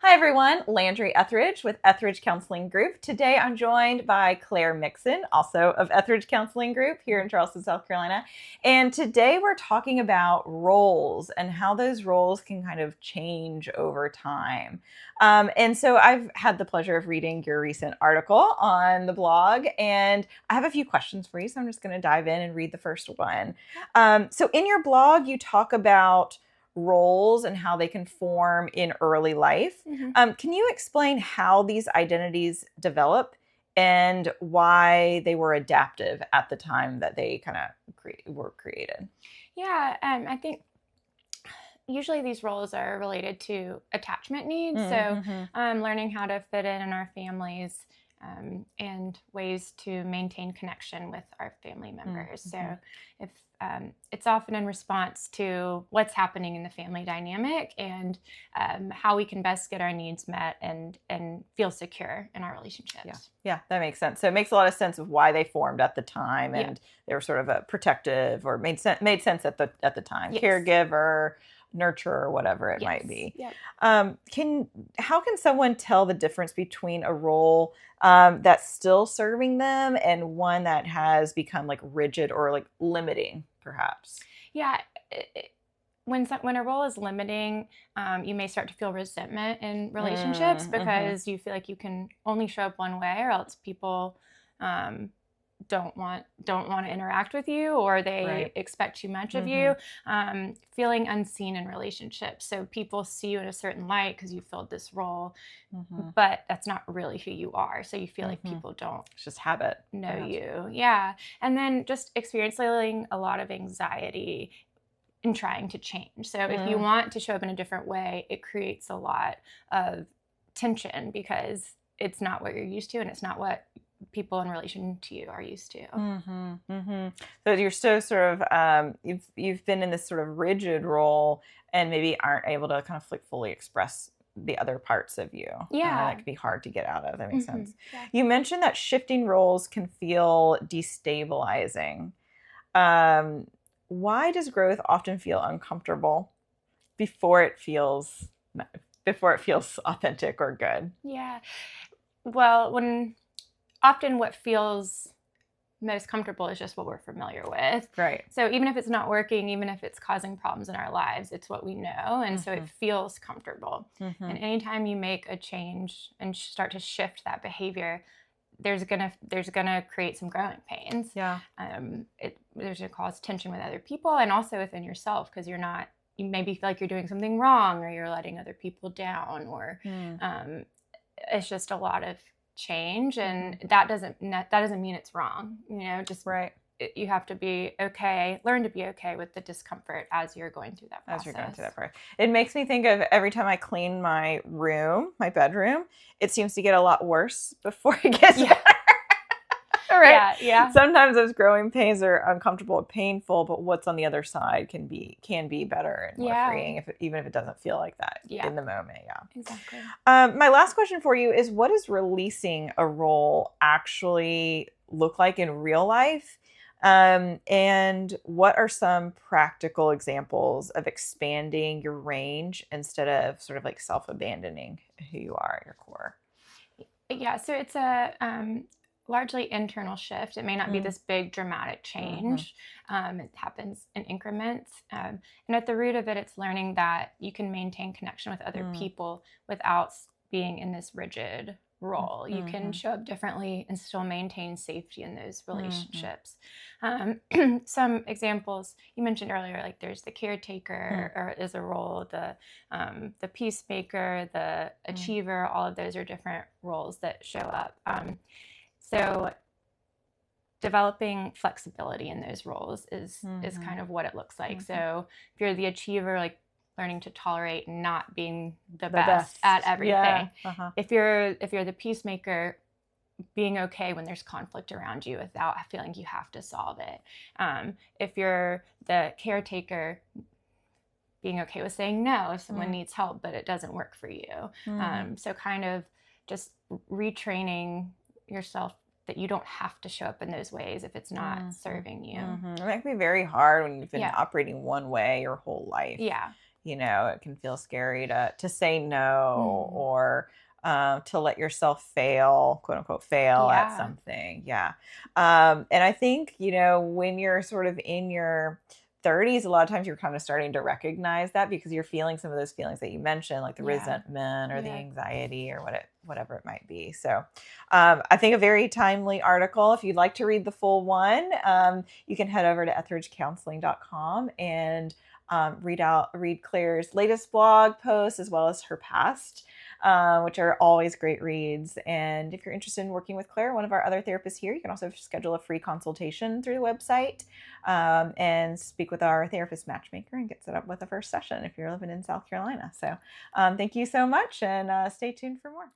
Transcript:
Hi everyone, Landry Ethredge with Ethredge Counseling Group. Today I'm joined by Claire Mixson, also of Ethredge Counseling Group here in Charleston, South Carolina. And today we're talking about roles and how those roles can kind of change over time. And so I've had the pleasure of reading your recent article on the blog, and I have a few questions for you, so I'm just going to dive in and read the first one. So in your blog, you talk about roles and how they can form in early life. Can you explain how these identities develop and why they were adaptive at the time that they kind of were created? Yeah, I think usually these roles are related to attachment needs. So learning how to fit in our families and ways to maintain connection with our family members. So if it's often in response to what's happening in the family dynamic and how we can best get our needs met and feel secure in our relationships. Yeah, that makes sense. So it makes a lot of sense of why they formed at the time, and they were sort of a protective, or made sense at the time. Yes. Caregiver, nurturer, whatever it might be. Yep. How can someone tell the difference between a role that's still serving them and one that has become like rigid or like limiting, perhaps? Yeah. When a role is limiting, you may start to feel resentment in relationships because you feel like you can only show up one way, or else people don't want to interact with you, or they expect too much of you. Feeling unseen in relationships, so people see you in a certain light because you filled this role, but that's not really who you are. So you feel like people don't. It's just habit. Know you. Yeah, and then just experiencing a lot of anxiety in trying to change. So if you want to show up in a different way, it creates a lot of tension because it's not what you're used to, and it's not what people in relation to you are used to. So you're so sort of you've been in this sort of rigid role and maybe aren't able to kind of like fully express the other parts of you. That could be hard to get out of. That makes sense. Yeah. You mentioned that shifting roles can feel destabilizing. Why does growth often feel uncomfortable before it feels authentic or good? Yeah. Well, often what feels most comfortable is just what we're familiar with. Right. So even if it's not working, even if it's causing problems in our lives, it's what we know. And so it feels comfortable. And anytime you make a change and start to shift that behavior, there's gonna create some growing pains. Yeah. There's gonna cause tension with other people and also within yourself, because you maybe feel like you're doing something wrong, or you're letting other people down, or it's just a lot of change, and that doesn't mean it's wrong. Just you have to be okay, learn to be okay with the discomfort as you're going through that process. It makes me think of every time I clean my bedroom, it seems to get a lot worse before it gets better. Right? Yeah. Sometimes those growing pains are uncomfortable and painful, but what's on the other side can be better and more freeing, even if it doesn't feel like that in the moment. Yeah, exactly. My last question for you is, what does releasing a role actually look like in real life? And what are some practical examples of expanding your range instead of sort of like self-abandoning who you are at your core? Yeah, so it's a largely internal shift. It may not be this big dramatic change. It happens in increments. And at the root of it, it's learning that you can maintain connection with other people without being in this rigid role. You can show up differently and still maintain safety in those relationships. Some examples you mentioned earlier, like there's the caretaker, or is a role, the peacemaker, the achiever. All of those are different roles that show up. So developing flexibility in those roles is kind of what it looks like. So if you're the achiever, like learning to tolerate not being the best at everything. If you're the peacemaker, being okay when there's conflict around you without feeling you have to solve it. If you're the caretaker, being okay with saying no if someone needs help but it doesn't work for you. So kind of just retraining yourself that you don't have to show up in those ways if it's not serving you. It can be very hard when you've been operating one way your whole life. Yeah. it can feel scary to say no, Mm. or to let yourself fail, quote unquote, fail at Yeah. something. Yeah. And I think, when you're sort of in your 30s, a lot of times you're kind of starting to recognize that because you're feeling some of those feelings that you mentioned, like the Yeah. resentment or the Yeah. anxiety or whatever it might be. So I think a very timely article. If you'd like to read the full one, you can head over to ethridgecounseling.com and read Claire's latest blog posts as well as her past, which are always great reads. And if you're interested in working with Claire, one of our other therapists here, you can also schedule a free consultation through the website, and speak with our therapist matchmaker and get set up with a first session if you're living in South Carolina. So thank you so much, and stay tuned for more.